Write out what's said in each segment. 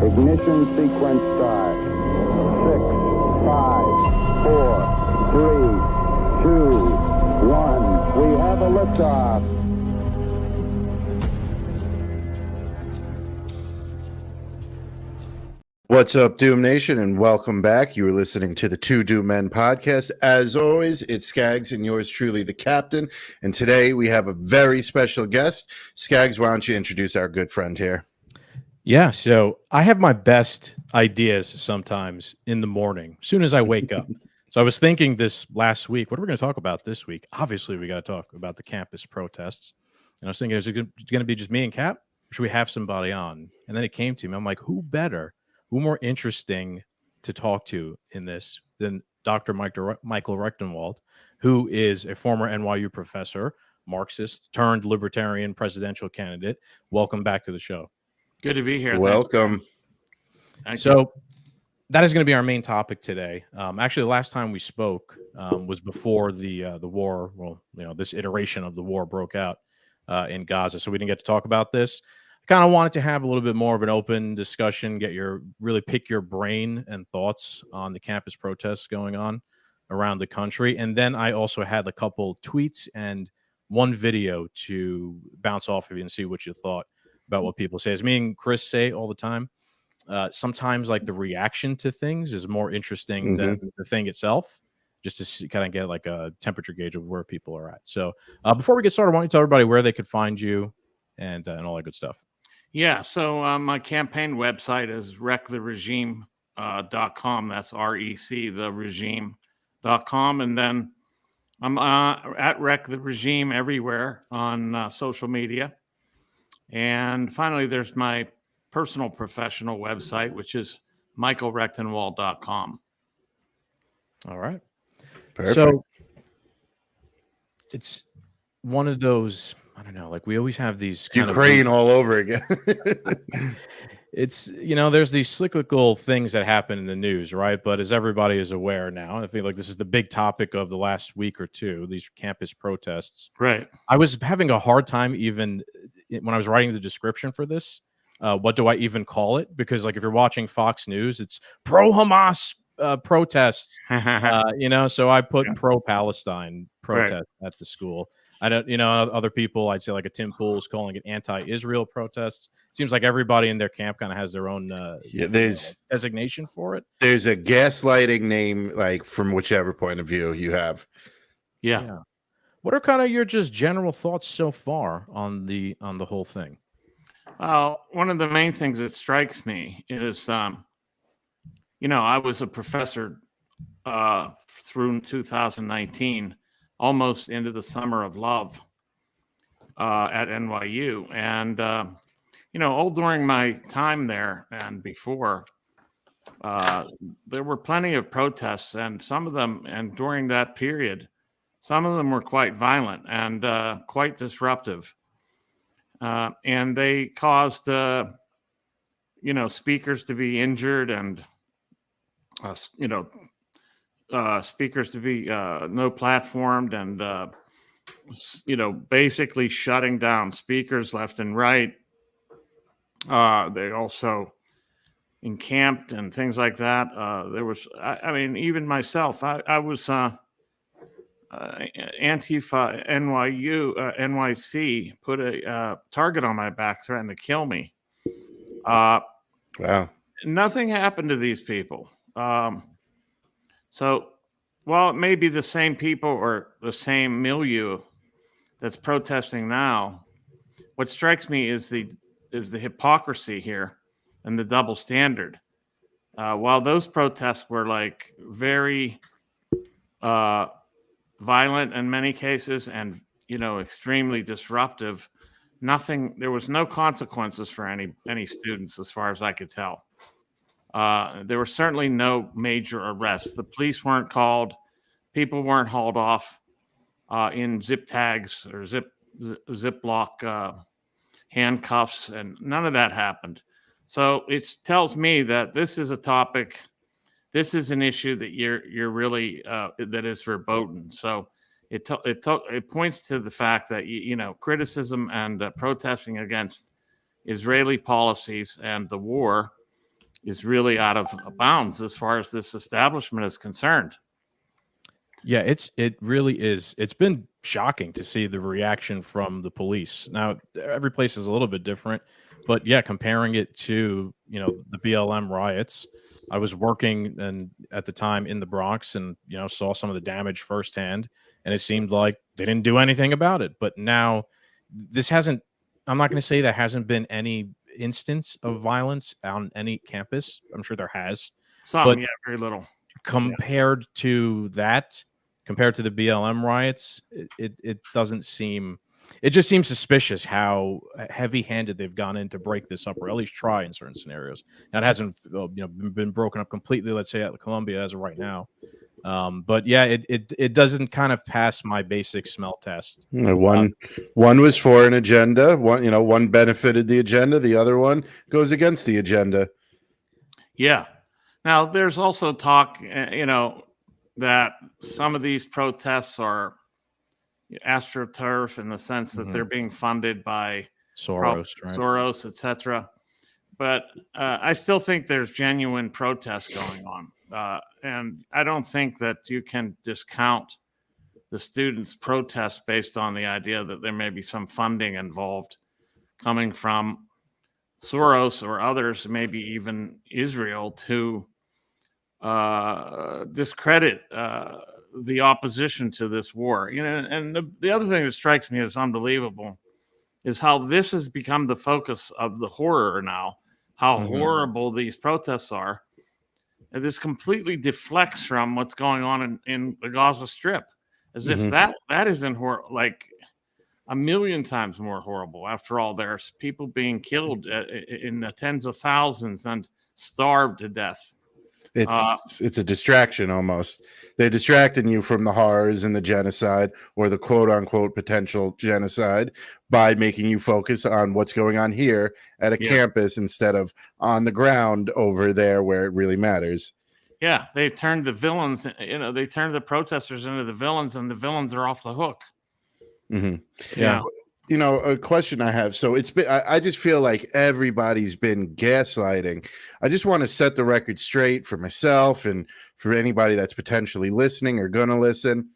Ignition sequence start. 6, 5, 4, 3, 2, 1. We have a liftoff. What's up, Doom Nation, and welcome back. You are listening to the Two Doom Men podcast. As always, it's Skaggs and yours truly, the Captain. And today we have a very special guest. Skaggs, why don't you introduce our good friend here? Yeah, so I have my best ideas sometimes in the morning, as soon as I wake up. So I was thinking this last week, what are we going to talk about this week? Obviously, we got to talk about the campus protests. And I was thinking, is it going to be just me and Cap? Or should we have somebody on? And then it came to me. I'm like, who better, who more interesting to talk to in this than Dr. Michael Rectenwald, who is a former NYU professor, Marxist turned Libertarian Presidential Candidate. Welcome back to the show. Good to be here. Welcome. So that is going to be our main topic today. Actually, the last time we spoke was before the war. Well, you know, this iteration of the war broke out in Gaza, so we didn't get to talk about this. I kind of wanted to have a little bit more of an open discussion, pick your brain and thoughts on the campus protests going on around the country, and then I also had a couple tweets and one video to bounce off of you and see what you thought about what people say. As me and Chris say all the time, sometimes like the reaction to things is more interesting than the thing itself, just to kind of get like a temperature gauge of where people are at. So before we get started, why don't you tell everybody where they could find you and all that good stuff? Yeah, so my campaign website is rectheregime.com. That's R-E-C, the regime.com. And then I'm at Wreck the Regime everywhere on social media. And finally, there's my personal professional website, which is michaelrectenwald.com. All right. Perfect. So it's one of those, I don't know, like we always have these kind Ukraine all over again. It's, you know, there's these cyclical things that happen in the news, right? But as everybody is aware now, I feel like this is the big topic of the last week or two, these campus protests. Right. I was having a hard time even when I was writing the description for this. What do I even call it? Because like if you're watching Fox News, it's pro-Hamas protests, you know, so I put pro-Palestine protest at the school. I don't, you know, other people, I'd say like a Tim Pool's calling it anti-Israel protests. It seems like everybody in their camp kind of has their own there's designation for it. There's a gaslighting name, like from whichever point of view you have. Yeah. What are kind of your just general thoughts so far on the whole thing? One of the main things that strikes me is, you know, I was a professor through 2019, almost into the summer of love at NYU. And, you know, all during my time there and before, there were plenty of protests, and some of them, and during that period, some of them were quite violent and quite disruptive. And they caused, speakers to be injured and, speakers to be no platformed and, basically shutting down speakers left and right. They also encamped and things like that. There was, I mean, even myself, I was Antifa NYC put a target on my back, threatened to kill me. Wow. Nothing happened to these people. So while it may be the same people or the same milieu that's protesting now, what strikes me is the hypocrisy here and the double standard. While those protests were like very violent in many cases and extremely disruptive, there was no consequences for any students as far as I could tell. There were certainly no major arrests. The police weren't called. People weren't hauled off in zip tags or Ziploc handcuffs, and none of that happened. So it tells me that this is a topic, this is an issue that you're really that is verboten. So it points to the fact that criticism and protesting against Israeli policies and the war is really out of bounds as far as this establishment is concerned. Yeah, it really is. It's been shocking to see the reaction from the police. Now, every place is a little bit different, but yeah, comparing it to, the BLM riots, I was working at the time in the Bronx and, saw some of the damage firsthand, and it seemed like they didn't do anything about it. But now I'm not going to say there hasn't been any instance of violence on any campus. I'm sure there has. But very little. Compared to the BLM riots, it doesn't seem, it just seems suspicious how heavy-handed they've gone in to break this up, or at least try in certain scenarios. Now, it hasn't been broken up completely, let's say, at Columbia as of right now. But yeah, it doesn't kind of pass my basic smell test. One was for an agenda. One benefited the agenda. The other one goes against the agenda. Yeah. Now there's also talk, that some of these protests are AstroTurf in the sense that they're being funded by Soros, etc. But I still think there's genuine protests going on. And I don't think that you can discount the students' protests based on the idea that there may be some funding involved coming from Soros or others, maybe even Israel, to discredit the opposition to this war. And the other thing that strikes me as unbelievable is how this has become the focus of the horror now, how horrible these protests are. And this completely deflects from what's going on in the Gaza Strip, as if that isn't like a million times more horrible. After all, there's people being killed in the tens of thousands and starved to death. It's a distraction almost. They're distracting you from the horrors and the genocide, or the quote unquote potential genocide, by making you focus on what's going on here at a campus instead of on the ground over there where it really matters. Yeah, they turned the villains, they turned the protesters into the villains, and the villains are off the hook. Yeah. A question I have. So I just feel like everybody's been gaslighting. I just want to set the record straight for myself and for anybody that's potentially listening or going to listen.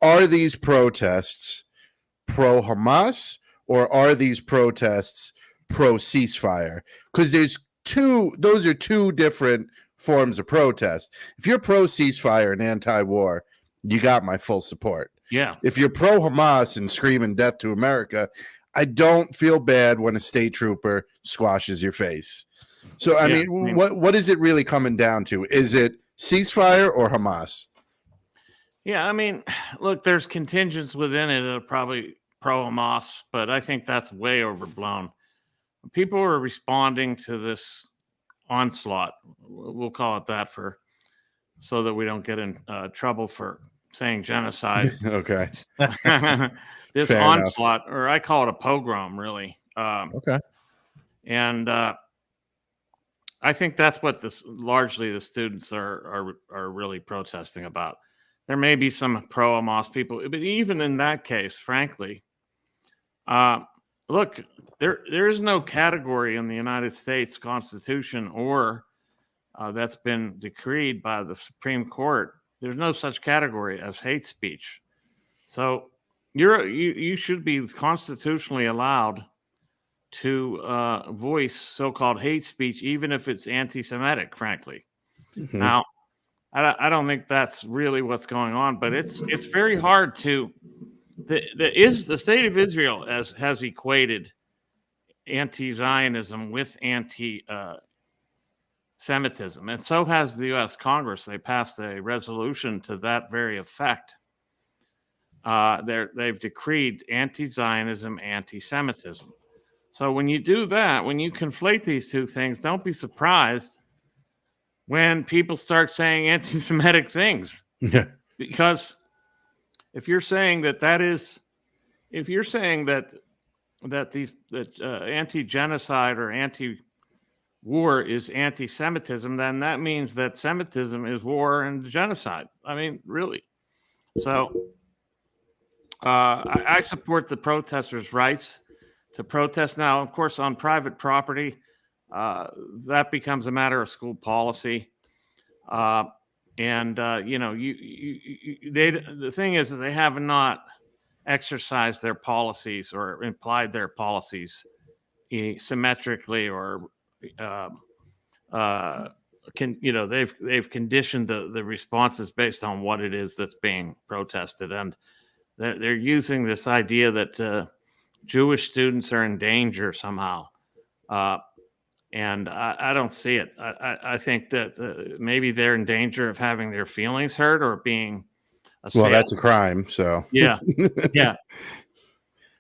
Are these protests pro-Hamas, or are these protests pro-ceasefire? Because those are two different forms of protest. If you're pro-ceasefire and anti-war, you got my full support. Yeah. If you're pro-Hamas and screaming death to America, I don't feel bad when a state trooper squashes your face. So, I mean, what is it really coming down to? Is it ceasefire or Hamas? Yeah, I mean, look, there's contingents within it that are probably pro-Hamas, but I think that's way overblown. People are responding to this onslaught. We'll call it that so that we don't get in trouble for saying genocide. Okay. This Fair onslaught, or I call it a pogrom, really. Okay. And I think that's what largely the students are really protesting about. There may be some pro-Hamas people, but even in that case, frankly, look, there is no category in the United States Constitution or that's been decreed by the Supreme Court. There's no such category as hate speech. So you should be constitutionally allowed to voice so-called hate speech, even if it's anti-Semitic, frankly. Mm-hmm. Now, I don't think that's really what's going on, but it's very hard to. The state of Israel has equated anti-Zionism with anti-Semitism, and so has the U.S. Congress. They passed a resolution to that very effect. They've decreed anti-Zionism, anti-Semitism. So when you do that, when you conflate these two things, don't be surprised when people start saying anti-Semitic things. Yeah. Because if you're saying that anti-genocide or anti-war is anti-Semitism, then that means that Semitism is war and genocide. I mean, really. So I support the protesters' rights to protest. Now, of course, on private property, that becomes a matter of school policy. The thing is that they have not exercised their policies or implied their policies symmetrically, or they've conditioned the responses based on what it is that's being protested, and they're using this idea that Jewish students are in danger somehow. And I don't see it. I think that maybe they're in danger of having their feelings hurt or being assailed. Well, that's a crime. So yeah.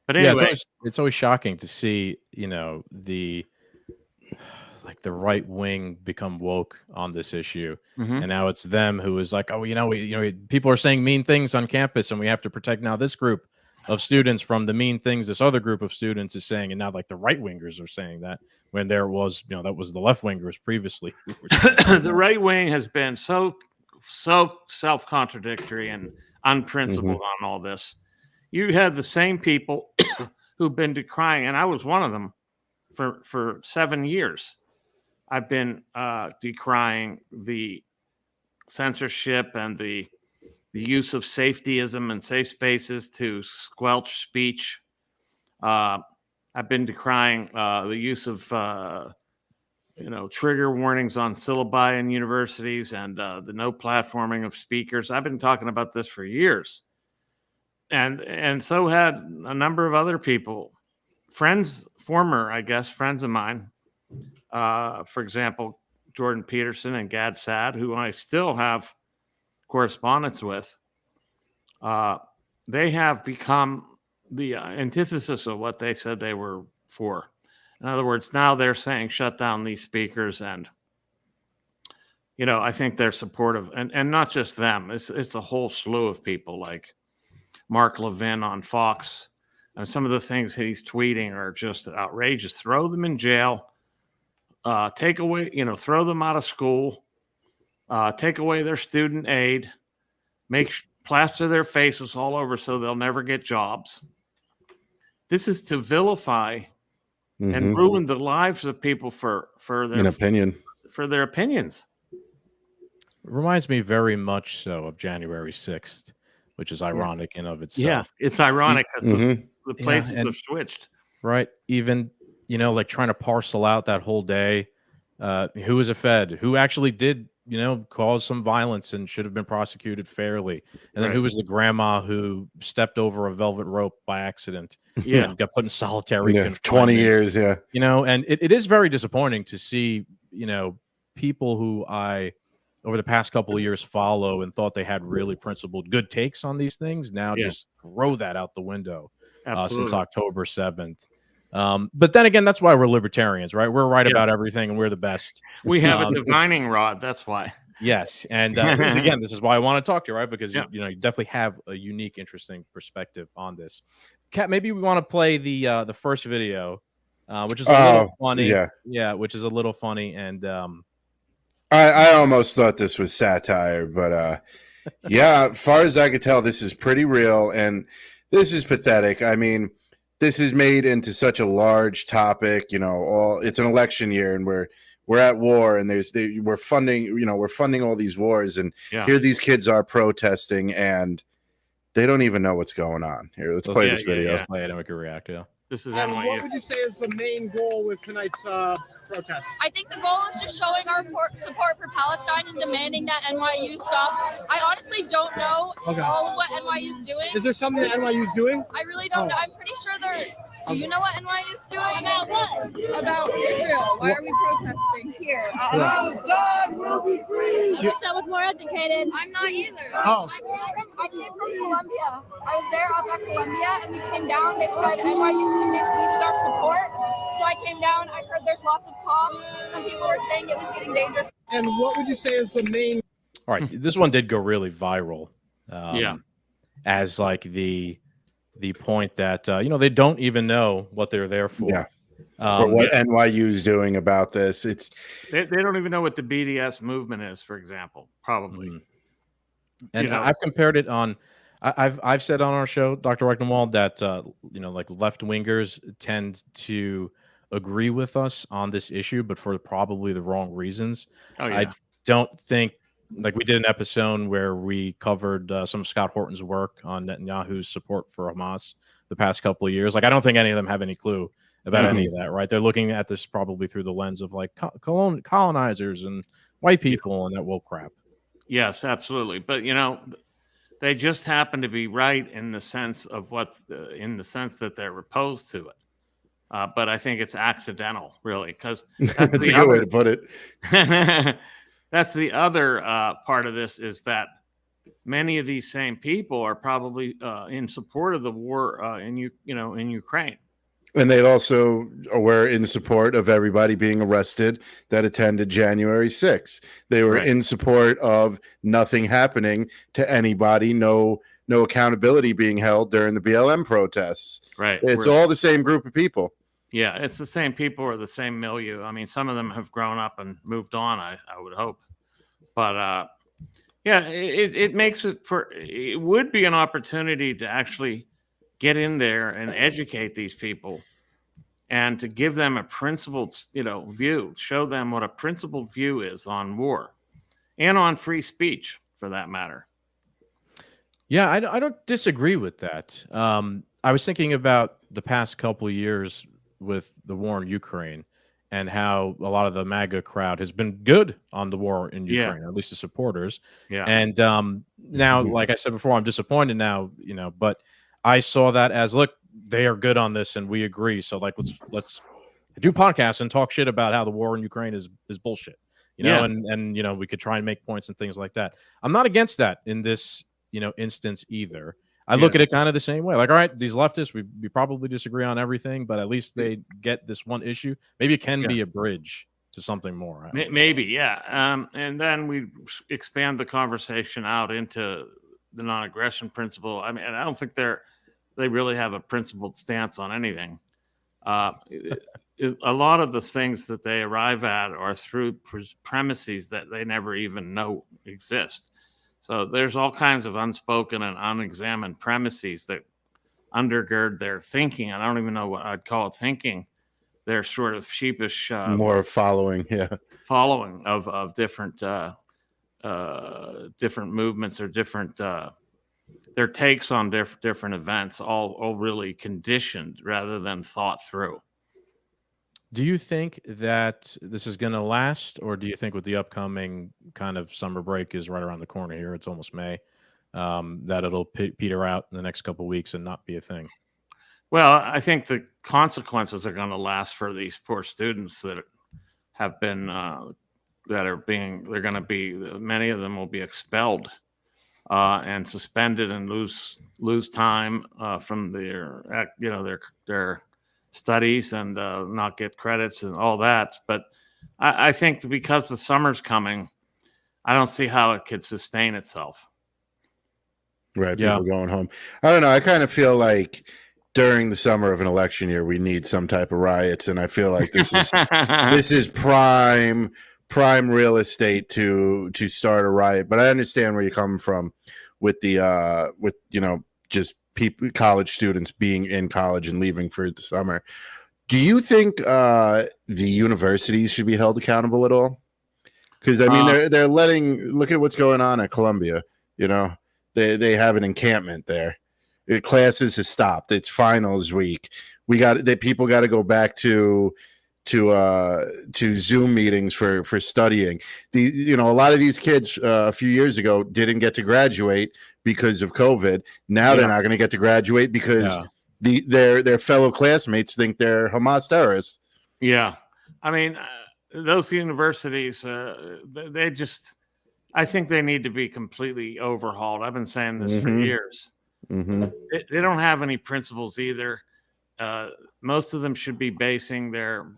But anyway, it's always shocking to see, the right wing become woke on this issue, and now it's them who is like, oh, people are saying mean things on campus, and we have to protect now this group of students from the mean things this other group of students is saying, and now the right wingers are saying that, when there was that was the left wingers previously. The right wing has been so self-contradictory and unprincipled on all this. You had the same people who've been decrying, and I was one of them for 7 years. I've been decrying the censorship and the use of safetyism and safe spaces to squelch speech. I've been decrying the use of trigger warnings on syllabi in universities and the no platforming of speakers. I've been talking about this for years, and so had a number of other people, former friends of mine. For example, Jordan Peterson and Gad Saad, who I still have correspondence with. They have become the antithesis of what they said they were for. In other words, now they're saying shut down these speakers, and I think they're supportive, and not just them. It's a whole slew of people like Mark Levin on Fox, and some of the things he's tweeting are just outrageous. Throw them in jail, take away, throw them out of school, take away their student aid, plaster their faces all over so they'll never get jobs. This is to vilify and ruin the lives of people for their opinions. It reminds me very much so of January 6th, which is ironic in of itself. Yeah, it's ironic because the places have switched. Right. Even, trying to parcel out that whole day, who was a Fed, who actually did, cause some violence and should have been prosecuted fairly. And then who was the grandma who stepped over a velvet rope by accident and got put in solitary confinement. 20 years. Yeah. And it is very disappointing to see, people who I, over the past couple of years, follow and thought they had really principled good takes on these things, now just throw that out the window since October 7th. But then again, that's why we're libertarians, right? We're right about everything, and we're the best. We have a divining rod. That's why. Yes, and again, this is why I want to talk to you, right? Because you definitely have a unique, interesting perspective on this. Kat, maybe we want to play the first video which is a little funny. Yeah, which is a little funny. And I almost thought this was satire, but yeah, as far as I could tell, this is pretty real, and this is pathetic. I mean, this is made into such a large topic. It's an election year, and we're at war, and we're funding all these wars, and here these kids are protesting, and they don't even know what's going on. Here, let's play this video. Let's play it and we can react. Yeah. This is NYU. What would you say is the main goal with tonight's protest? I think the goal is just showing our support for Palestine and demanding that NYU stops. I honestly don't know all of what NYU is doing. Is there something that NYU is doing? I really don't know. I'm pretty sure they're... Do you know what NYU is doing? About what? About Israel. Why are we protesting here? Palestine will be free! I wish I was more educated. I'm not either. Oh. I came from Columbia. I was there up at Columbia, and we came down. They said NYU students needed our support. So I came down. I heard there's lots of cops. Some people were saying it was getting dangerous. And what would you say is the main... All right, this one did go really viral. As like the point that they don't even know what they're there for. Yeah. Or what NYU is doing about this. They don't even know what the BDS movement is, for example. Probably. And I've compared it on. I've said on our show, Dr. Rectenwald, that like left wingers tend to agree with us on this issue, but for probably the wrong reasons. I don't think. Like we did an episode where we covered some of Scott Horton's work on Netanyahu's support for Hamas the past couple of years. Like, I don't think any of them have any clue about any of that, right? They're looking at this probably through the lens of like colonizers and white people and that woke crap. Yes, absolutely. But, they just happen to be right in the sense of in the sense that they're opposed to it. But I think it's accidental, really, because that's a good way to put it. That's the other part of this, is that many of these same people are probably in support of the war in Ukraine. And they also were in support of everybody being arrested that attended January 6th. They were in support of nothing happening to anybody, no accountability being held during the BLM protests. Right. It's all the same group of people. Yeah, it's the same people or the same milieu. I mean, some of them have grown up and moved on, I would hope. But, it makes it would be an opportunity to actually get in there and educate these people and to give them a principled, view, show them what a principled view is on war and on free speech, for that matter. Yeah, I don't disagree with that. I was thinking about the past couple of years with the war in Ukraine and how a lot of the MAGA crowd has been good on the war in Ukraine, or at least the supporters. Yeah. And now, like I said before, I'm disappointed now, but I saw that as, look, they are good on this and we agree. So like, let's do podcasts and talk shit about how the war in Ukraine is bullshit, and we could try and make points and things like that. I'm not against that in this, instance either. I look at it kind of the same way. Like, all right, these leftists, we probably disagree on everything, but at least they get this one issue. Maybe it can be a bridge to something more. Maybe, yeah. And then we expand the conversation out into the non-aggression principle. I mean, I don't think they really have a principled stance on anything. A lot of the things that they arrive at are through premises that they never even know exist. So there's all kinds of unspoken and unexamined premises that undergird their thinking. I don't even know what I'd call it thinking. They're sort of sheepish. More following, following of different different movements or different their takes on different events, all really conditioned rather than thought through. Do you think that this is going to last, or do you think with the upcoming kind of summer break is right around the corner here, it's almost May, that it'll peter out in the next couple of weeks and not be a thing? Well, I think the consequences are going to last for these poor students that have been, they're going to be, many of them will be expelled and suspended and lose time from their studies and not get credits and all that. But I think because the summer's coming, I don't see how it could sustain itself. Right. People going home. I don't know. I kind of feel like during the summer of an election year, we need some type of riots, and I feel like this is prime real estate to start a riot. But I understand where you're coming from with the with just people, college students being in college and leaving for the summer. Do you think the universities should be held accountable at all? Because I mean, they're look at what's going on at Columbia. They have an encampment there. Classes have stopped. It's finals week. People got to go back to Zoom meetings for studying. A lot of these kids a few years ago didn't get to graduate because of COVID. Now they're not going to get to graduate because their fellow classmates think they're Hamas terrorists. Yeah, I mean, those universities, I think they need to be completely overhauled. I've been saying this for years. Mm-hmm. They don't have any principles either. Most of them should be basing their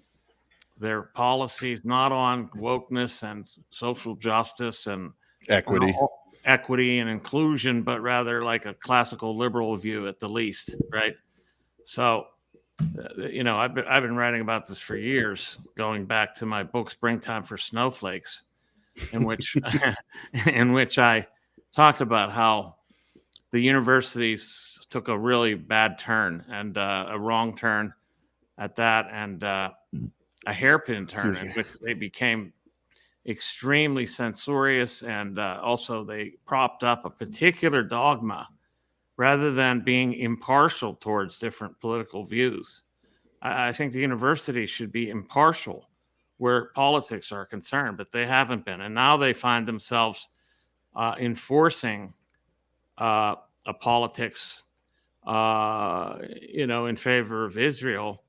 policies not on wokeness and social justice and equity and inclusion, but rather like a classical liberal view at the least, right? So, I've been writing about this for years, going back to my book Springtime for Snowflakes, in which I talked about how the universities took a really bad turn and a wrong turn at that, and a hairpin turn in which they became extremely censorious, and also they propped up a particular dogma rather than being impartial towards different political views. I think the university should be impartial where politics are concerned, but they haven't been. And now they find themselves enforcing a politics, in favor of Israel,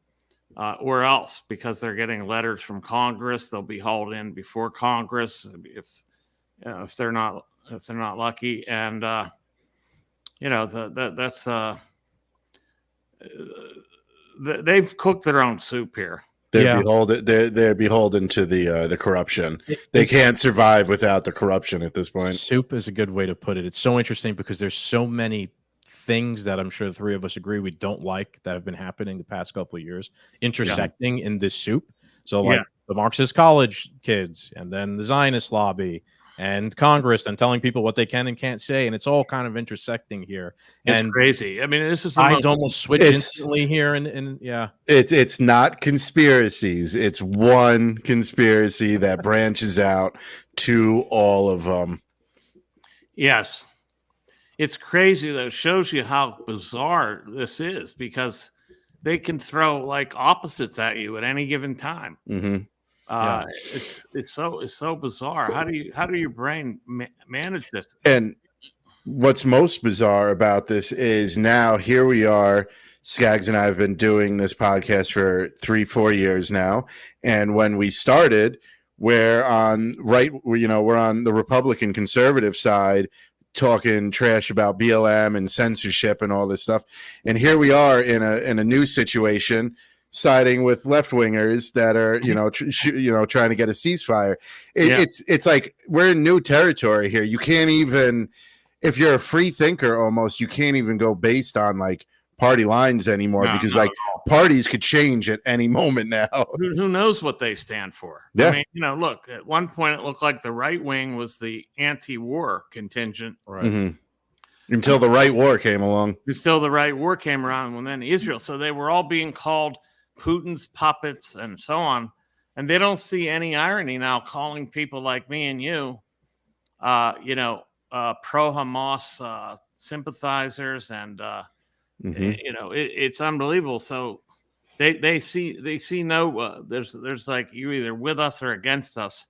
or else, because they're getting letters from Congress, they'll be hauled in before Congress if they're not lucky, and they've cooked their own soup here. They're beholden to the corruption. They can't survive without the corruption at this point. Soup is a good way to put it. It's so interesting because there's so many things that I'm sure the three of us agree we don't like that have been happening the past couple of years, intersecting in this soup. So the Marxist college kids, and then the Zionist lobby, and Congress, and telling people what they can and can't say, and it's all kind of intersecting here. It's crazy. I mean, this is almost switch instantly here, and it's not conspiracies. It's one conspiracy that branches out to all of them. Yes, it's crazy though. It shows you how bizarre this is, because they can throw like opposites at you at any given time. Mm-hmm. It's so bizarre. How do your brain manage this? And what's most bizarre about this is now here we are. Skaggs and I have been doing this podcast for 3-4 years now, and when we started, we're on the Republican conservative side, talking trash about BLM and censorship and all this stuff, and here we are in a new situation, siding with left wingers that are trying to get a ceasefire. It's like we're in new territory here. You can't even, if you're a free thinker, almost you can't even go based on like party lines anymore, because like parties could change at any moment now. Who knows what they stand for? Yeah. I mean, look, at one point it looked like the right wing was the anti-war contingent, right? Mm-hmm. Until the right war came along. Until the right war came around, and then Israel. So they were all being called Putin's puppets and so on, and they don't see any irony now calling people like me and you, pro-Hamas sympathizers, and it's unbelievable. So they see no there's like, you're either with us or against us.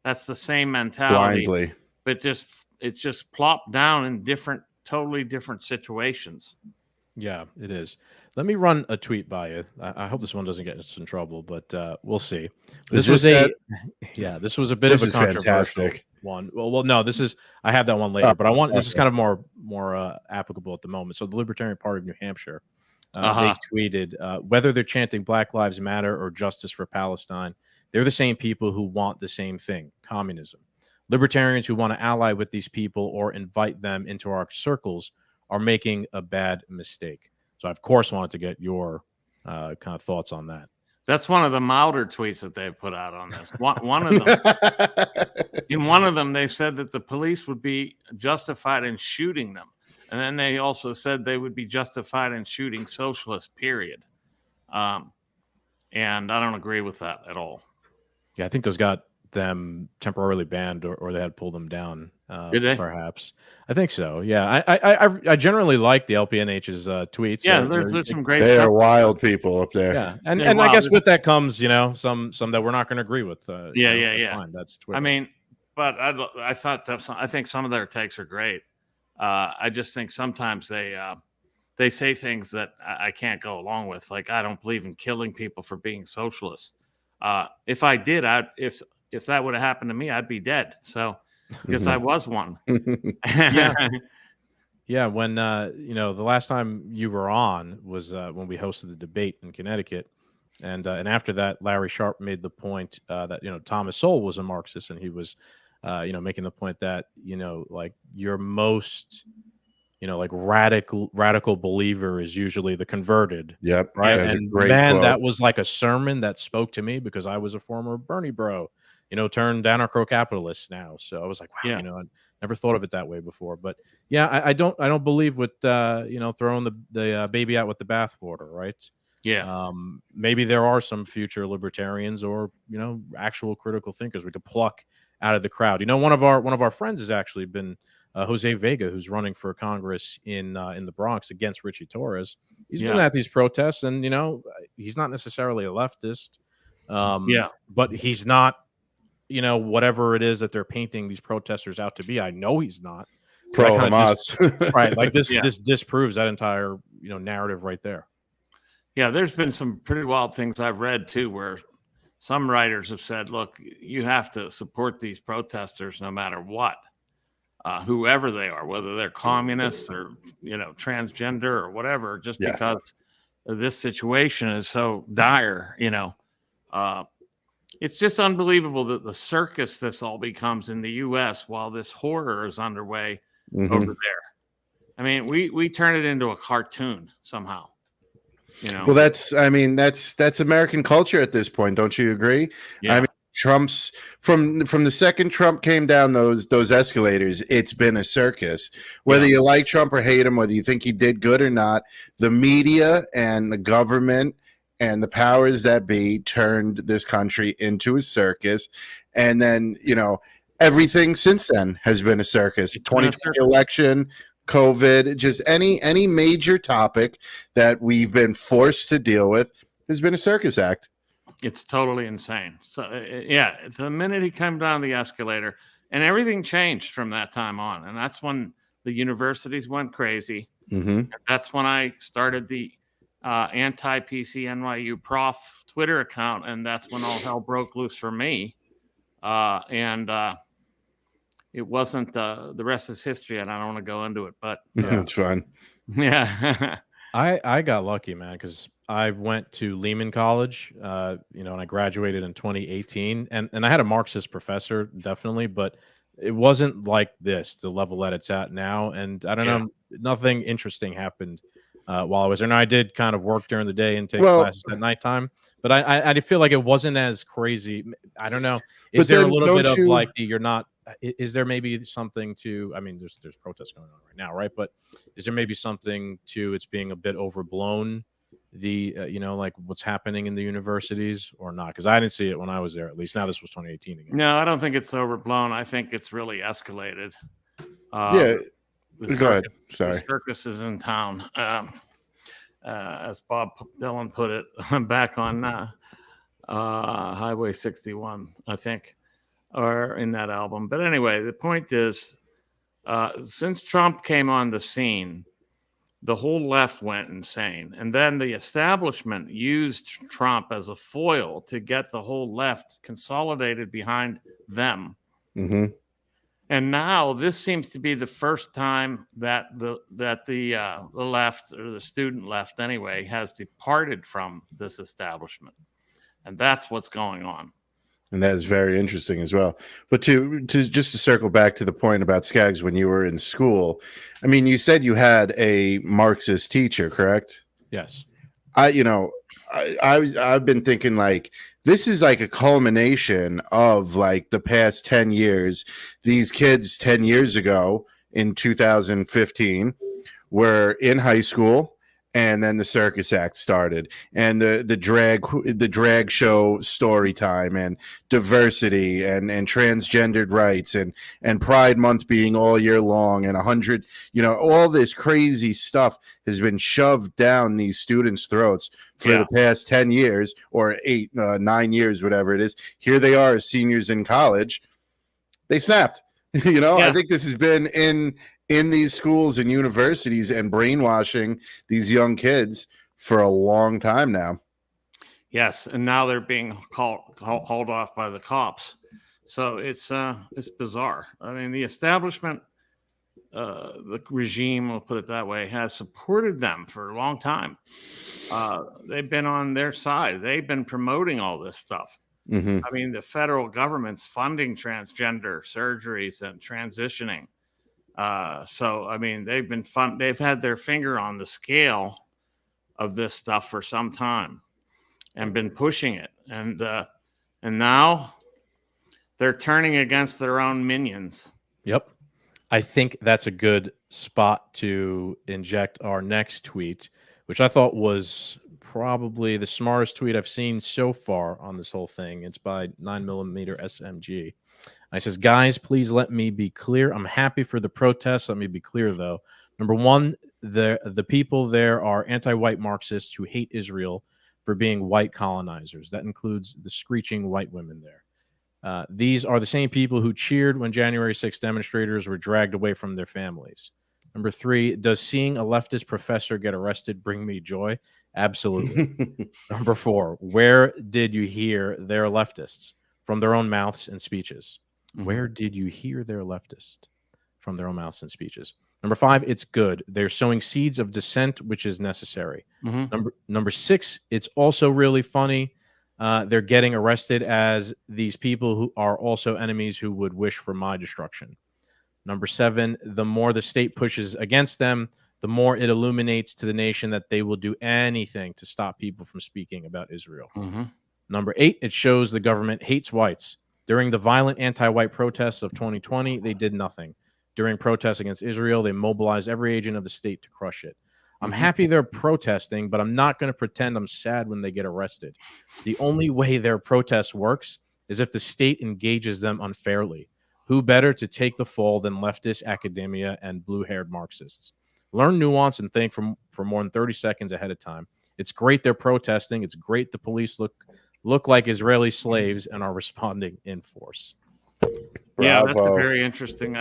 That's the same mentality, blindly, but it's just plopped down in totally different situations. Yeah, it is. Let me run a tweet by you. I hope this one doesn't get us in trouble, but we'll see. This was a bit of a controversial one. Well, no, I have that one later, but this is kind of more applicable at the moment. So the Libertarian Party of New Hampshire, they tweeted, whether they're chanting Black Lives Matter or justice for Palestine, they're the same people who want the same thing, communism. Libertarians who want to ally with these people or invite them into our circles are making a bad mistake. So I of course wanted to get your kind of thoughts on that. That's one of the milder tweets that they've put out on this. One of them, in one of them, they said that the police would be justified in shooting them. And then they also said they would be justified in shooting socialists, period. And I don't agree with that at all. Yeah, I think those got them temporarily banned, or they had pulled them down. Did they? Perhaps. I think so. Yeah, I generally like the LPNH's tweets. Yeah, there's some great. They stuff. are wild people up there. Yeah, and I guess with that comes, you know, some that we're not going to agree with. Yeah. That's fine. That's Twitter. I mean, but I thought that I think some of their takes are great. I just think sometimes they say things that I can't go along with. Like, I don't believe in killing people for being socialists. If I did, if that would have happened to me, I'd be dead. So, because I was one. Yeah. When you know, the last time you were on was when we hosted the debate in Connecticut, and after that, Larry Sharp made the point that, you know, Thomas Sowell was a Marxist, and he was you know, making the point that, you know, like, your most, you know, like radical believer is usually the converted. Yep. Right. That's And a great man, quote. that was like a sermon that spoke to me, because I was a former Bernie bro, you know, turned anarcho-capitalist now. So I was like, wow, you know, I never thought of it that way before. But yeah, I don't believe with you know, throwing the baby out with the bathwater, right? Yeah. Maybe there are some future libertarians, or, you know, actual critical thinkers we could pluck out of the crowd. You know, one of our friends has actually been Jose Vega, who's running for Congress in the Bronx against Richie Torres. He's been at these protests, and, you know, he's not necessarily a leftist. But he's not, you know, whatever it is that they're painting these protesters out to be. I know he's not. Pro Hamas. Right. Like this disproves that entire, you know, narrative right there. Yeah, there's been some pretty wild things I've read too, where some writers have said, look, you have to support these protesters no matter what, whoever they are, whether they're communists or, you know, transgender or whatever, just because this situation is so dire, you know. It's just unbelievable that the circus this all becomes in the U.S. while this horror is underway over there. I mean, we turn it into a cartoon somehow. You know? Well, that's American culture at this point. Don't you agree? Yeah. I mean, Trump's from the second Trump came down those escalators, it's been a circus. Whether you like Trump or hate him, whether you think he did good or not, the media and the government and the powers that be turned this country into a circus. And then, you know, everything since then has been a circus. 2020 election, COVID, just any major topic that we've been forced to deal with has been a circus act. It's totally insane. So yeah, the minute he came down the escalator, and everything changed from that time on. And that's when the universities went crazy. And that's when I started the anti-PC NYU Prof Twitter account, and that's when all hell broke loose for me. It wasn't the rest is history, and I don't want to go into it, but That's fun. Yeah. I got lucky, man, because I went to Lehman College, you know, and I graduated in 2018, and I had a Marxist professor, definitely, but it wasn't like this, the level that it's at now. And I don't know, nothing interesting happened while I was there. And I did kind of work during the day and take classes at nighttime, but I feel like it wasn't as crazy. I don't know. Is there a little bit of like you're not? Is there maybe something to? I mean, there's protests going on right now, right? But is there maybe something to it's being a bit overblown? The you know, like what's happening in the universities or not? Because I didn't see it when I was there. At least now this was 2018 again. No, I don't think it's overblown. I think it's really escalated. Go ahead. Sorry. The circus is in town, as Bob Dylan put it, back on Highway 61, I think, or in that album. But anyway, the point is, since Trump came on the scene, the whole left went insane. And then the establishment used Trump as a foil to get the whole left consolidated behind them. And now this seems to be the first time that the left, or the student left anyway, has departed from this establishment. And that's what's going on. And that is very interesting as well. But to just to circle back to the point about Skaggs, when you were in school, I mean, you said you had a Marxist teacher, correct? Yes. I've been thinking like this is like a culmination of like the past 10 years. These kids 10 years ago in 2015 were in high school, and then the Circus Act started, and the drag show story time, and diversity, and transgendered rights, and Pride Month being all year long, and 100, all this crazy stuff has been shoved down these students' throats for the past 10 years or 9 years, whatever it is. Here they are, seniors in college. They snapped. I think this has been in these schools and universities and brainwashing these young kids for a long time now. Yes, and now they're being hauled off by the cops. So it's bizarre. I mean, the establishment, the regime, we'll put it that way, has supported them for a long time. They've been on their side. They've been promoting all this stuff. Mm-hmm. I mean, the federal government's funding transgender surgeries and transitioning. So, I mean, they've had their finger on the scale of this stuff for some time and been pushing it. And now they're turning against their own minions. Yep. I think that's a good spot to inject our next tweet, which I thought was probably the smartest tweet I've seen so far on this whole thing. It's by 9mm SMG. I says, guys, please let me be clear. I'm happy for the protests. Let me be clear, though. Number one, the people there are anti-white Marxists who hate Israel for being white colonizers. That includes the screeching white women there. These are the same people who cheered when January 6th demonstrators were dragged away from their families. Number three, does seeing a leftist professor get arrested bring me joy? Absolutely. Number four, where did you hear they're leftists? From their own mouths and speeches. Mm-hmm. Where did you hear they're leftist? From their own mouths and speeches. Number five, it's good. They're sowing seeds of dissent, which is necessary. Mm-hmm. Number six, it's also really funny. They're getting arrested as these people who are also enemies who would wish for my destruction. Number seven, the more the state pushes against them, the more it illuminates to the nation that they will do anything to stop people from speaking about Israel. Mm-hmm. Number eight, it shows the government hates whites. During the violent anti-white protests of 2020, they did nothing. During protests against Israel, they mobilized every agent of the state to crush it. I'm happy they're protesting, but I'm not going to pretend I'm sad when they get arrested. The only way their protest works is if the state engages them unfairly. Who better to take the fall than leftist academia and blue-haired Marxists? Learn nuance and think for more than 30 seconds ahead of time. It's great they're protesting. It's great the police look like Israeli slaves and are responding in force. Yeah, that's a very interesting,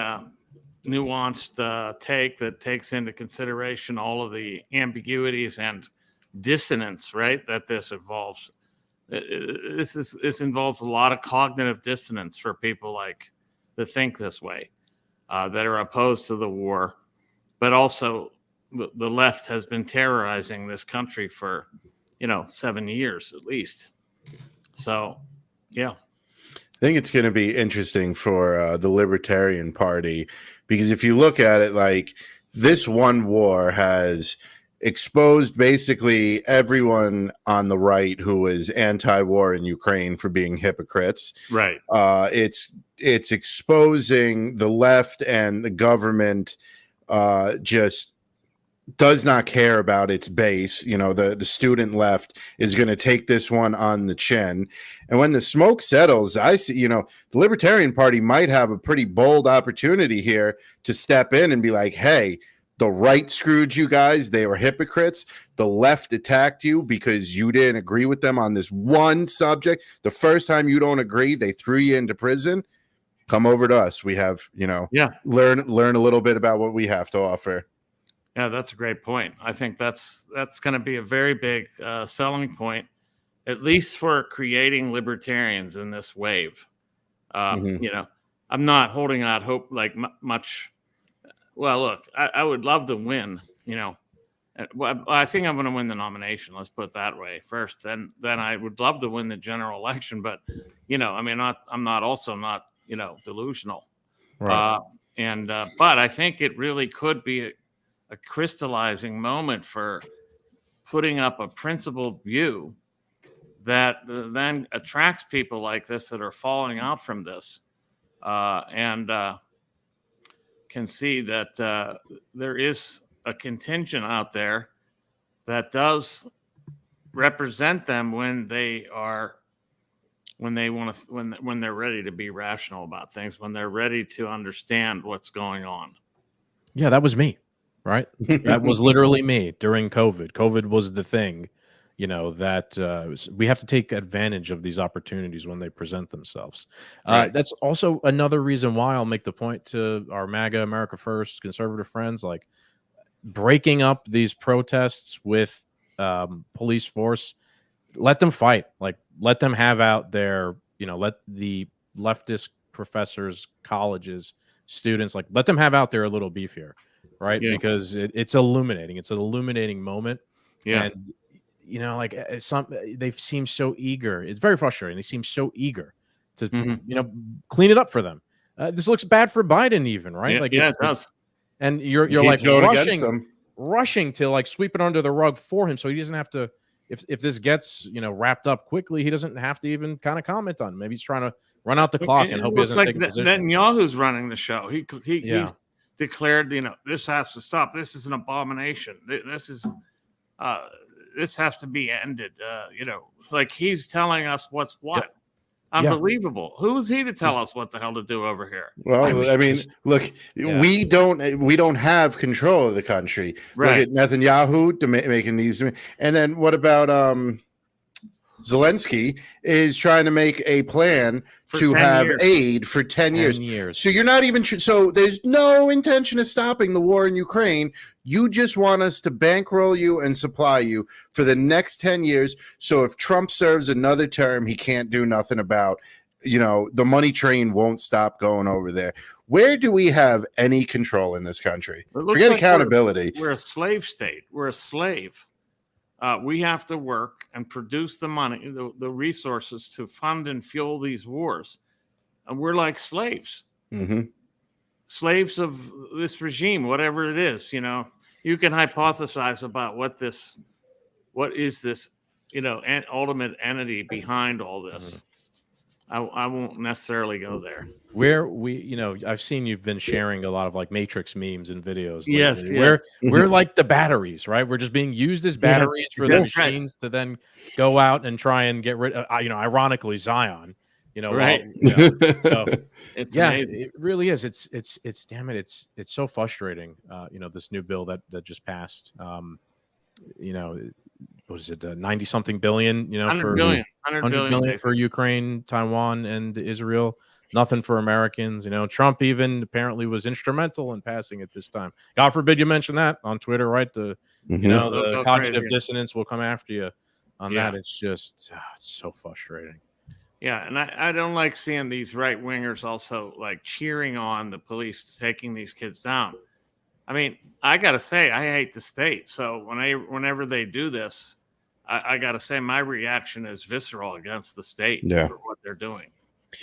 nuanced take that takes into consideration all of the ambiguities and dissonance, right, that this involves. This involves a lot of cognitive dissonance for people that think this way, that are opposed to the war, but also the left has been terrorizing this country for, 7 years at least. So, yeah. I think it's going to be interesting for the Libertarian Party, because if you look at it, like, this one war has exposed basically everyone on the right who is anti-war in Ukraine for being hypocrites. Right. It's exposing the left, and the government just does not care about its base. The student left is going to take this one on the chin. And when the smoke settles, I see, the Libertarian Party might have a pretty bold opportunity here to step in and be like, hey, the right screwed you guys. They were hypocrites. The left attacked you because you didn't agree with them on this one subject. The first time you don't agree, they threw you into prison. Come over to us. We have, learn a little bit about what we have to offer. Yeah, that's a great point. I think that's going to be a very big selling point, at least for creating libertarians in this wave. I'm not holding out hope much. Well, look, I would love to win. I think I'm going to win the nomination. Let's put it that way first. Then I would love to win the general election. But I'm not delusional. Right. But I think it really could be a crystallizing moment for putting up a principled view that then attracts people like this that are falling out from this, and can see that there is a contingent out there that does represent them when they want to, when they're ready to be rational about things, when they're ready to understand what's going on. Yeah, that was me, right? That was literally me during COVID. COVID was the thing, that we have to take advantage of these opportunities when they present themselves. Right. That's also another reason why I'll make the point to our MAGA, America First, conservative friends, like breaking up these protests with police force. Let them fight. Like, let them have out their, let the leftist professors, colleges, students, like, let them have out their little beef here, right? Yeah. Because it's illuminating. It's an illuminating moment. Yeah. And, they seem so eager. It's very frustrating. They seem so eager to, clean it up for them. This looks bad for Biden even, right? Yeah, Like, it does. And you're like rushing to like sweep it under the rug for him, so he doesn't have to. If this gets wrapped up quickly, he doesn't have to even kind of comment on it. Maybe he's trying to run out the clock and hope he doesn't take a position. Netanyahu's running the show. He's declared, this has to stop. This is an abomination. This has to be ended. Like he's telling us what's what. Yeah. Unbelievable. Who is he to tell us what the hell to do over here? Well, I mean, look, we don't have control of the country. Right. Look at Netanyahu making these, and then what about Zelensky is trying to make a plan to have aid for 10 years. So you're not even so there's no intention of stopping the war in Ukraine. You just want us to bankroll you and supply you for the next 10 years. So if Trump serves another term, he can't do nothing about, the money train won't stop going over there. Where do we have any control in this country? Forget accountability. We're a slave state. We're a slave. We have to work and produce the money, the resources to fund and fuel these wars. And we're like slaves. Mm-hmm. Slaves of this regime, whatever it is. You can hypothesize about what is this, ultimate entity behind all this. I won't necessarily go there. Where I've seen you've been sharing a lot of like Matrix memes and videos. Yes. We're like the batteries, right? We're just being used as batteries for the machines to then go out and try and get rid of, ironically, Zion. Right. So it's amazing. It really is. It's damn it. It's so frustrating. This new bill that just passed. What is it? 90-something billion. 100 billion for Ukraine, Taiwan, and Israel. Nothing for Americans. Trump even apparently was instrumental in passing it this time. God forbid you mention that on Twitter, right? The cognitive dissonance will come after you on that. It's just it's so frustrating. Yeah, and I don't like seeing these right wingers also like cheering on the police taking these kids down. I mean, I got to say, I hate the state. So whenever they do this, I got to say my reaction is visceral against the state for what they're doing.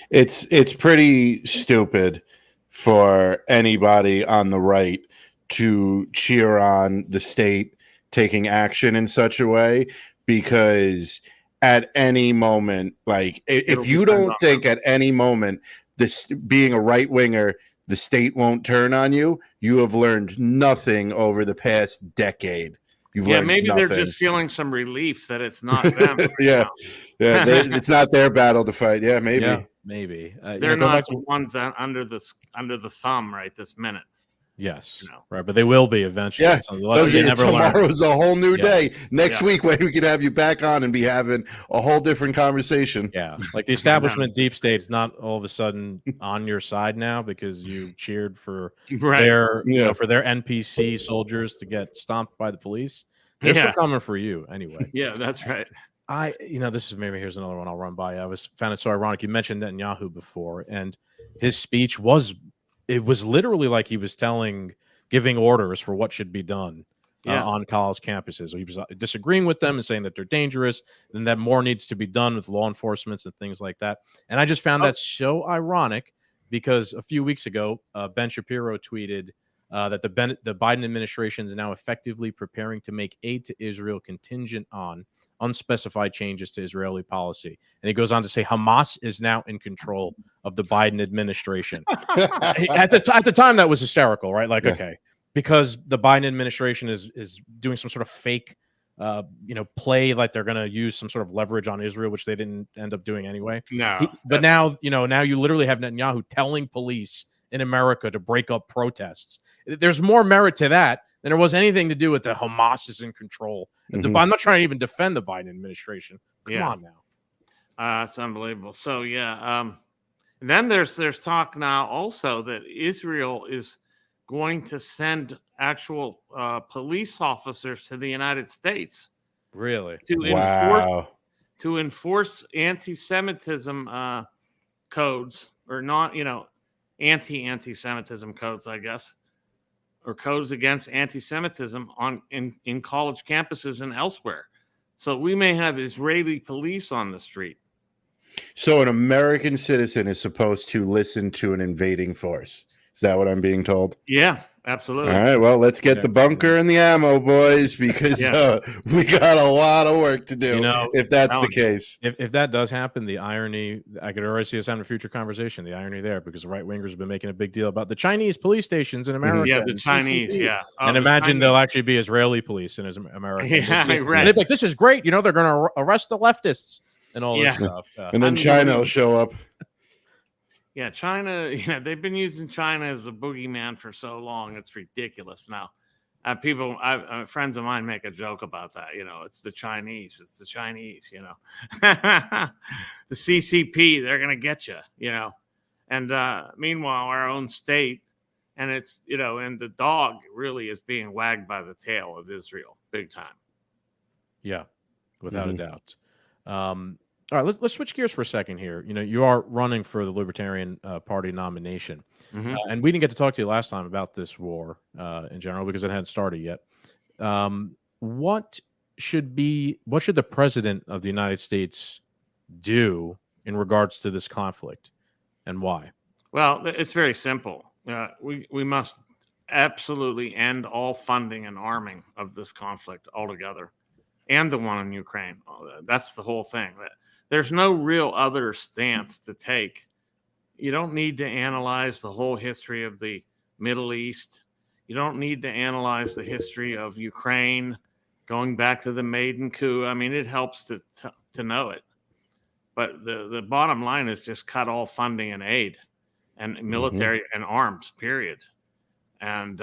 It's pretty stupid for anybody on the right to cheer on the state taking action in such a way, because at any moment, like if you don't think at any moment this being a right winger, the state won't turn on you, you have learned nothing over the past decade. Maybe they're just feeling some relief that it's not them. It's not their battle to fight. Yeah, maybe. They're not the ones under the thumb right this minute. Yes, right, but they will be eventually. Yeah, tomorrow's a whole new day. Next week, we could have you back on and be having a whole different conversation. Yeah, like the establishment deep state's not all of a sudden on your side now because you cheered for their for their NPC soldiers to get stomped by the police. They're still coming for you anyway. Yeah, that's right. Here's another one I'll run by. Found it so ironic. You mentioned Netanyahu before, and his speech was literally like he was giving orders for what should be done on college campuses. So he was disagreeing with them and saying that they're dangerous and that more needs to be done with law enforcement and things like that. And I just found that so ironic because a few weeks ago, Ben Shapiro tweeted that the Biden administration is now effectively preparing to make aid to Israel contingent on unspecified changes to Israeli policy. And he goes on to say Hamas is now in control of the Biden administration. At the time, that was hysterical, right? Like, okay, because the Biden administration is doing some sort of fake play, like they're going to use some sort of leverage on Israel, which they didn't end up doing anyway. But now you literally have Netanyahu telling police in America to break up protests. There's more merit to that than there was anything to do with the Hamas is in control. I'm not trying to even defend the Biden administration. Come on now. It's unbelievable. So and then there's talk now also that Israel is going to send actual police officers to the United States. Really? To enforce anti-Semitism codes, or not, anti-Semitism codes, I guess, or codes against anti-Semitism in college campuses and elsewhere. So we may have Israeli police on the street. So an American citizen is supposed to listen to an invading force. Is that what I'm being told? Yeah, absolutely. All right, well, let's get the bunker and the ammo, boys, because we got a lot of work to do if that's the case. If that does happen, the irony, I could already see us having a future conversation, the irony there, because the right-wingers have been making a big deal about the Chinese police stations in America. Yeah, the Chinese, and imagine they'll actually be Israeli police in America. Yeah, right. And they're like, this is great. They're going to arrest the leftists and all this stuff. And then China will show up. Yeah, China, they've been using China as the boogeyman for so long. It's ridiculous now. Friends of mine make a joke about that. It's the Chinese. It's the Chinese, The CCP, they're going to get you, And meanwhile, our own state, and it's, and the dog really is being wagged by the tail of Israel big time. Yeah, without a doubt. All right, let's switch gears for a second here. You are running for the Libertarian Party nomination, and we didn't get to talk to you last time about this war in general because it hadn't started yet. What should the president of the United States do in regards to this conflict, and why? Well, it's very simple. We must absolutely end all funding and arming of this conflict altogether, and the one in Ukraine. That's the whole thing. There's no real other stance to take. You don't need to analyze the whole history of the Middle East. You don't need to analyze the history of Ukraine going back to the Maidan coup. I mean, it helps to know it. But the bottom line is just cut all funding and aid and military and arms, period. And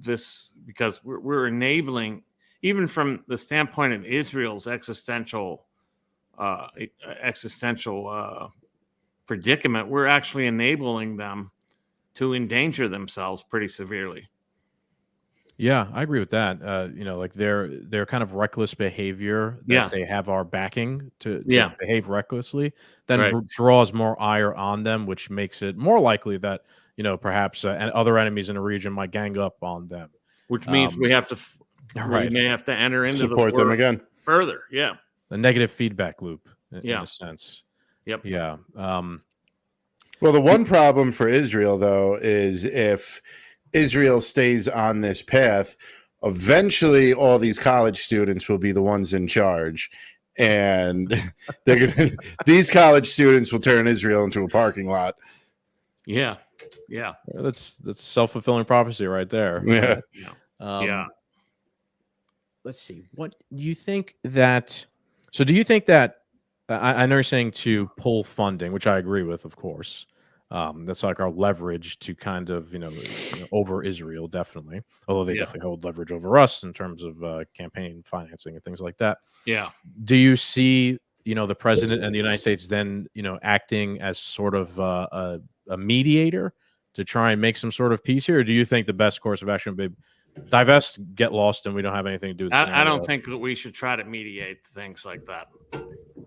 because we're enabling, even from the standpoint of Israel's existential predicament, we're actually enabling them to endanger themselves pretty severely. Yeah, I agree with that. Like their kind of reckless behavior that they have our backing to behave recklessly, then draws more ire on them, which makes it more likely that perhaps other enemies in the region might gang up on them. Which means we have to we may have to enter into support them again further. Yeah. A negative feedback loop in a sense. Yep. Yeah. Well, the one problem for Israel, though, is if Israel stays on this path, eventually all these college students will be the ones in charge. And these college students will turn Israel into a parking lot. Yeah. Yeah. That's self-fulfilling prophecy right there. Yeah. Let's see. What do you think that... So do you think that, I know you're saying to pull funding, which I agree with, of course. That's like our leverage to kind of, over Israel, definitely. Although they definitely hold leverage over us in terms of campaign financing and things like that. Yeah. Do you see, the president and the United States then, acting as sort of a mediator to try and make some sort of peace here? Or do you think the best course of action would be divest, get lost, and we don't have anything to do with it? I don't think that we should try to mediate things like that.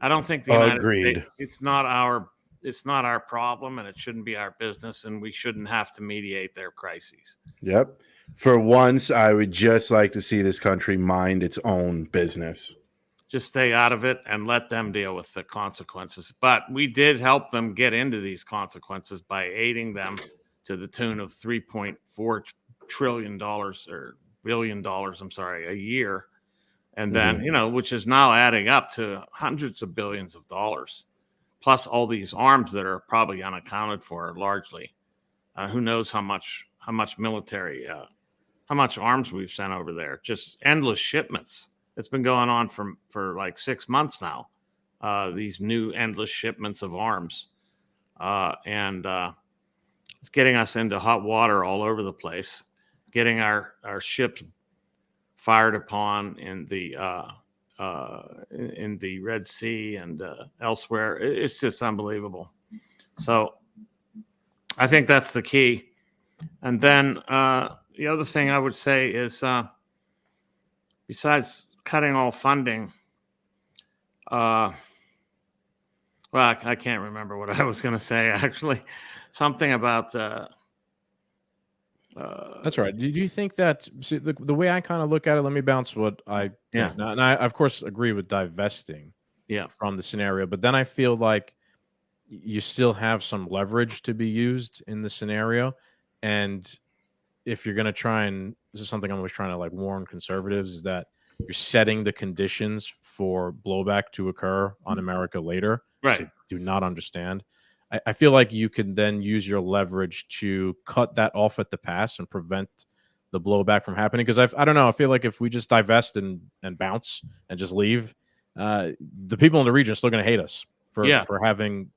I don't think the United States, it's not our problem, and it shouldn't be our business, and we shouldn't have to mediate their crises. Yep. For once, I would just like to see this country mind its own business. Just stay out of it and let them deal with the consequences. But we did help them get into these consequences by aiding them to the tune of $3.4 trillion or billion dollars, I'm sorry, a year. And then, which is now adding up to hundreds of billions of dollars, plus all these arms that are probably unaccounted for largely. Who knows how much military, how much arms we've sent over there, just endless shipments. It's been going on for like 6 months now. These new endless shipments of arms. And it's getting us into hot water all over the place, getting our ships fired upon in the Red Sea and elsewhere. It's just unbelievable. So I think that's the key. And then the other thing I would say is, besides cutting all funding, well, I can't remember what I was going to say, actually. Something about... That's right. Do you think that, see, the way I kind of look at it, let me bounce what I think. Now, and I, of course, agree with divesting from the scenario, but then I feel like you still have some leverage to be used in the scenario. And if you're going to try and, this is something I'm always trying to like warn conservatives, is that you're setting the conditions for blowback to occur on America later. Right. Which I do not understand. I feel like you can then use your leverage to cut that off at the pass and prevent the blowback from happening. Because I don't know, I feel like if we just divest and bounce and just leave, the people in the region are still going to hate us for having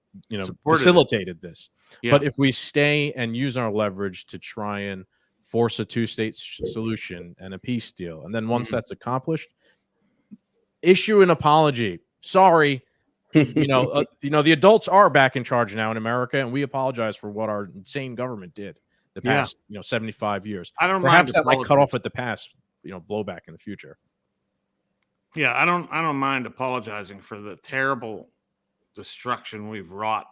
facilitated this. Yeah. But if we stay and use our leverage to try and force a two-state solution and a peace deal, and then once that's accomplished, issue an apology. Sorry. The adults are back in charge now in America, and we apologize for what our insane government did the past 75 years. I don't Perhaps mind that might cut off at the pass, blowback in the future. Yeah, I don't mind apologizing for the terrible destruction we've wrought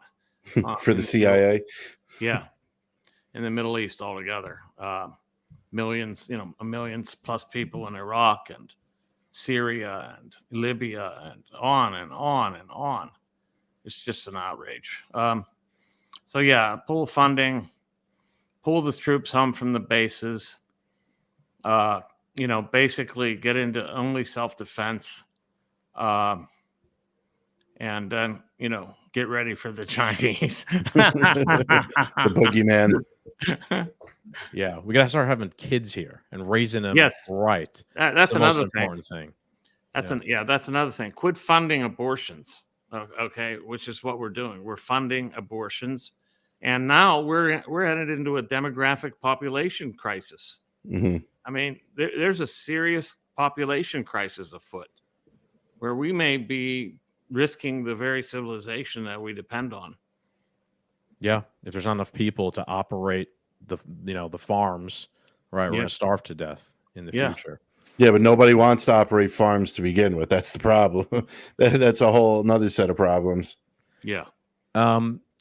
for the CIA. In the Middle East altogether. Millions, millions plus people in Iraq and Syria and Libya and on and on and on. It's just an outrage. So pull funding, pull the troops home from the bases, basically get into only self-defense, and then, get ready for the Chinese. The boogeyman. Yeah, we gotta start having kids here and raising them right. That's another important thing. That's another thing. Quit funding abortions. Okay, which is what we're doing. We're funding abortions, and now we're headed into a demographic population crisis. I mean, there's a serious population crisis afoot, where we may be risking the very civilization that we depend on. Yeah, if there's not enough people to operate the farms, right, we're going to starve to death in the future. Yeah, but nobody wants to operate farms to begin with. That's the problem. That's a whole another set of problems. Yeah.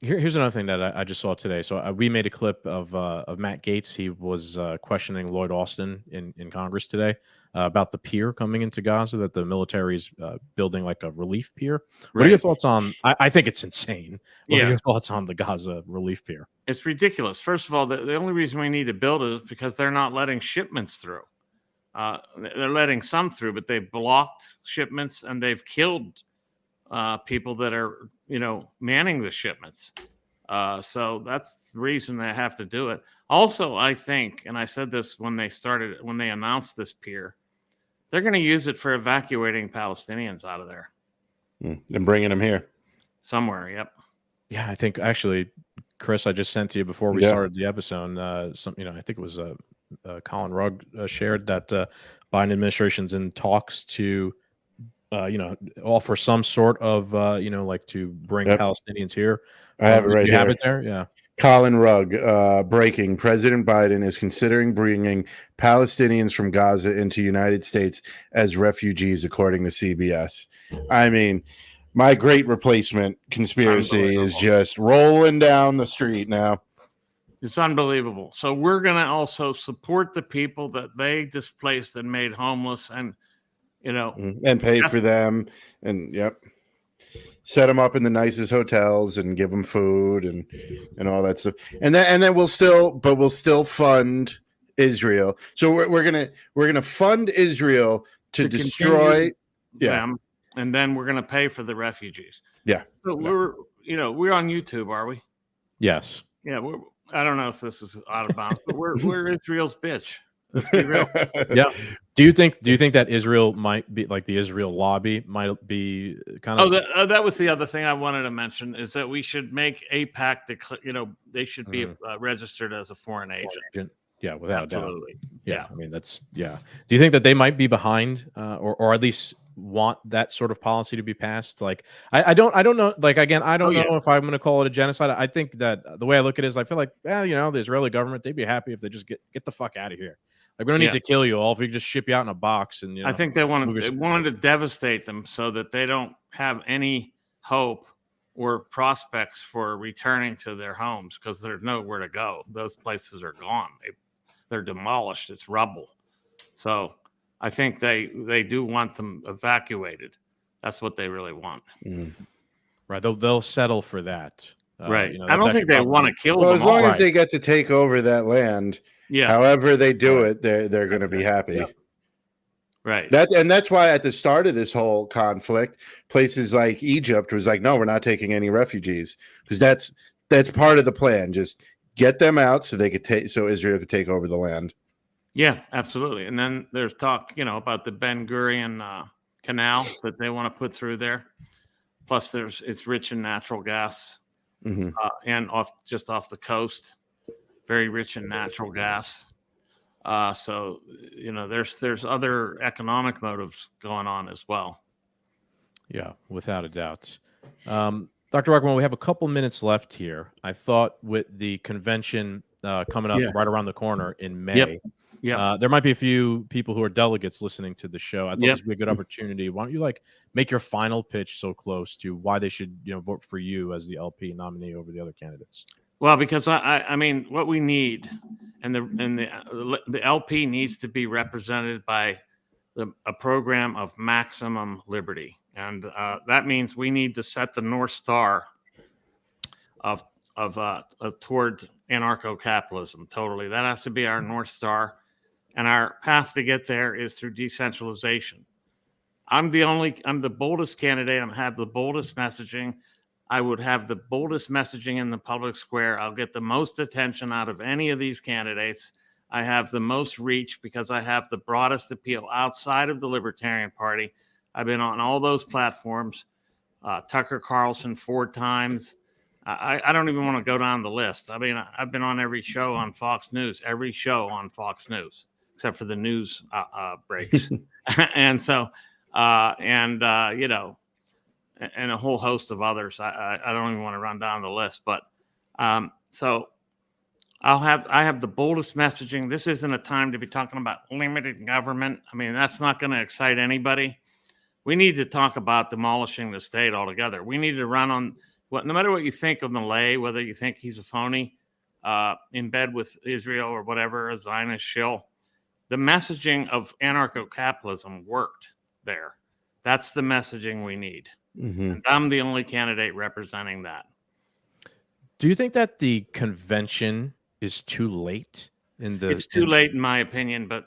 Here's another thing that I just saw today. So we made a clip of Matt Gaetz. He was questioning Lloyd Austin in Congress today about the pier coming into Gaza, that the military is building like a relief pier. What are your thoughts on? I think it's insane. What are your thoughts on the Gaza relief pier? It's ridiculous. First of all, the only reason we need to build it is because they're not letting shipments through. They're letting some through, but they've blocked shipments and they've killed people that are, manning the shipments. So that's the reason they have to do it. Also, I think, and I said this when they announced this pier, they're going to use it for evacuating Palestinians out of there. And bringing them here. Somewhere, yep. Yeah, I think actually, Chris, I just sent to you before we started the episode, I think it was Colin Rugg shared that Biden administration's in talks to offer some sort of, like to bring Palestinians here. I have it right you here. Have it there? Yeah. Colin Rugg, breaking. President Biden is considering bringing Palestinians from Gaza into United States as refugees, according to CBS. I mean, my great replacement conspiracy is just rolling down the street now. It's unbelievable. So we're going to also support the people that they displaced and made homeless and, and pay for them. And set them up in the nicest hotels and give them food and all that stuff. And then we'll still fund Israel. So we're gonna fund Israel to destroy them, and then we're gonna pay for the refugees. Yeah. So we're on YouTube, are we? Yes. Yeah. I don't know if this is out of bounds, but we're Israel's bitch. Let's be real. Yeah. Do you think that Israel might be like the Israel lobby might be kind of? That was the other thing I wanted to mention is that we should make AIPAC they should be registered as a foreign agent. Yeah, without absolutely. a doubt. Yeah, I mean that's Do you think that they might be behind, or at least want that sort of policy to be passed? Like, I don't know. Like again, I don't know if I'm going to call it a genocide. I think that the way I look at it is, I feel like, the Israeli government, they'd be happy if they just get the fuck out of here. Like, we don't need to kill you all if we just ship you out in a box. And I think they wanted to devastate them so that they don't have any hope or prospects for returning to their homes, because there's nowhere to go. Those places are gone. They're demolished. It's rubble. So I think they do want them evacuated. That's what they really want. Right. They'll settle for that. Right. I don't think they want to kill them. Well, as long as they get to take over that land, however they do it, they're going to be happy. Yeah. Right. That's why at the start of this whole conflict, places like Egypt was like, no, we're not taking any refugees, because that's part of the plan. Just get them out so they could so Israel could take over the land. Yeah, absolutely. And then there's talk, about the Ben Gurion canal that they want to put through there. Plus, it's rich in natural gas, and off the coast, very rich in natural gas. So there's other economic motives going on as well. Yeah, without a doubt. Dr. Ruckman, we have a couple minutes left here. I thought with the convention coming up right around the corner in May, there might be a few people who are delegates listening to the show. I thought this would be a good opportunity. Why don't you make your final pitch so close to why they should vote for you as the LP nominee over the other candidates? Well, because I mean, what we need, and the LP needs to be represented by a program of maximum liberty, and that means we need to set the North Star of toward anarcho-capitalism. Totally, that has to be our North Star, and our path to get there is through decentralization. I'm the boldest candidate. I have the boldest messaging. I would have the boldest messaging in the public square. I'll get the most attention out of any of these candidates. I have the most reach because I have the broadest appeal outside of the Libertarian Party. I've been on all those platforms. Tucker Carlson 4 times. I don't even want to go down the list. I mean, I've been on every show on Fox News, except for the news breaks. And so, and a whole host of others. I don't even want to run down the list, but so I have the boldest messaging. This isn't a time to be talking about limited government. I mean, that's not going to excite anybody. We need to talk about demolishing the state altogether. We need to run on no matter what you think of Malay, whether you think he's a phony, in bed with Israel or whatever, a Zionist shill. The messaging of anarcho-capitalism worked there. That's the messaging we need. And I'm the only candidate representing that. Do you think that the convention is too late? It's too late, in my opinion, but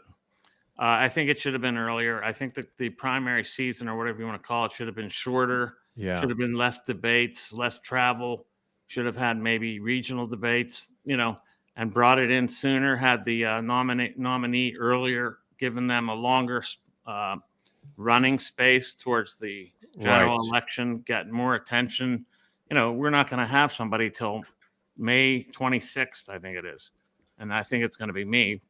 I think it should have been earlier. I think that the primary season, or whatever you want to call it, should have been shorter. Yeah. Should have been less debates, less travel. Should have had maybe regional debates, and brought it in sooner. Had the nominee earlier, given them a longer running space towards the general election, get more attention. We're not going to have somebody till May 26th, I think it is. And I think it's going to be me.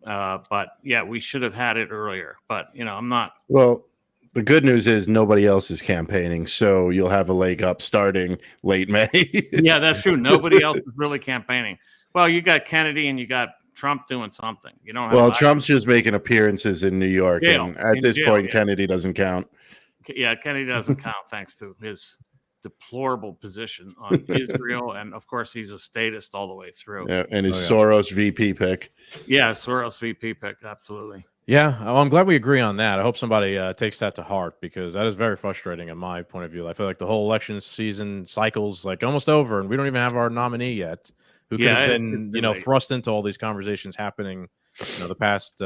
But yeah, we should have had it earlier, but I'm not. Well, the good news is nobody else is campaigning, so you'll have a leg up starting late May. Yeah, that's true. Nobody else is really campaigning. Well, you got Kennedy and you got Trump doing something. Trump's just making appearances in New York, and at this point, Kennedy doesn't count. Yeah, Kennedy doesn't count thanks to his deplorable position on Israel, and of course, he's a statist all the way through. Yeah, and his Soros VP pick. Yeah, Soros VP pick, absolutely. Yeah, well, I'm glad we agree on that. I hope somebody takes that to heart, because that is very frustrating in my point of view. I feel like the whole election season cycle's like almost over, and we don't even have our nominee yet, who could have it's been, too late. thrust into all these conversations happening, the past,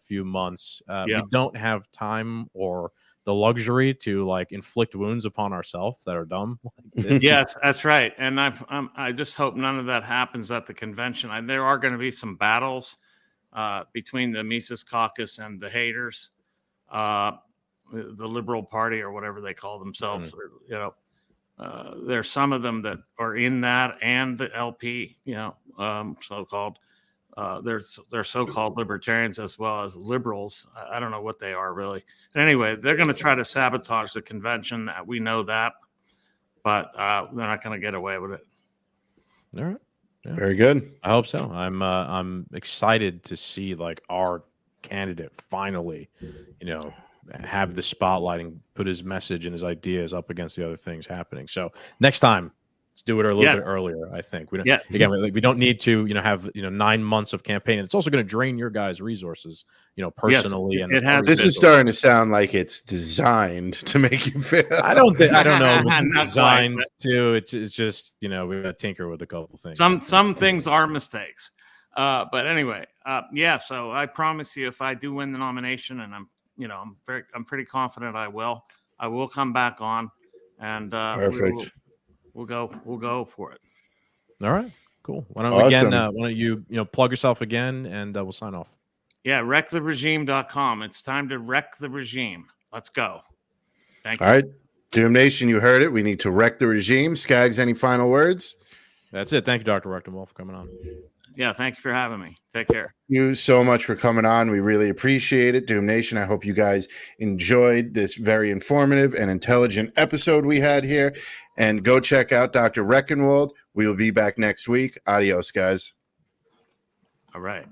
few months. Yeah. We don't have time or the luxury to like inflict wounds upon ourselves that are dumb. Like this. Yes, that's right. And I just hope none of that happens at the convention. There are going to be some battles between the Mises Caucus and the haters, the Liberal Party or whatever they call themselves. There's some of them that are in that, and the LP, so-called. They're so-called libertarians as well as liberals. I don't know what they are really. But anyway, they're going to try to sabotage the convention. We know that, but they're not going to get away with it. All right. Yeah. Very good. I hope so. I'm excited to see like our candidate finally, have the spotlight and put his message and his ideas up against the other things happening. So next time, let's do it a little bit earlier. I think we don't. Yeah. Again, we don't need to have 9 months of campaign. And it's also going to drain your guys' resources, personally. Yes, and it has. This is starting to sound like it's designed to make you feel. I don't know. If it's Not designed quite, to. It's just we got to tinker with a couple things. Some things are mistakes, but anyway, So I promise you, if I do win the nomination, and I'm pretty confident I will come back on, and Perfect. We'll go for it. All right, cool. Why don't you plug yourself again, and we'll sign off. Yeah, wrecktheregime.com. It's time to wreck the regime. Let's go. Thank you. All right, Doom Nation, you heard it. We need to wreck the regime. Skaggs, any final words? That's it. Thank you, Dr. Rectenwald, for coming on. Yeah, thank you for having me. Take care. Thank you so much for coming on. We really appreciate it. Doom Nation, I hope you guys enjoyed this very informative and intelligent episode we had here. And go check out Dr. Rectenwald. We will be back next week. Adios, guys. All right.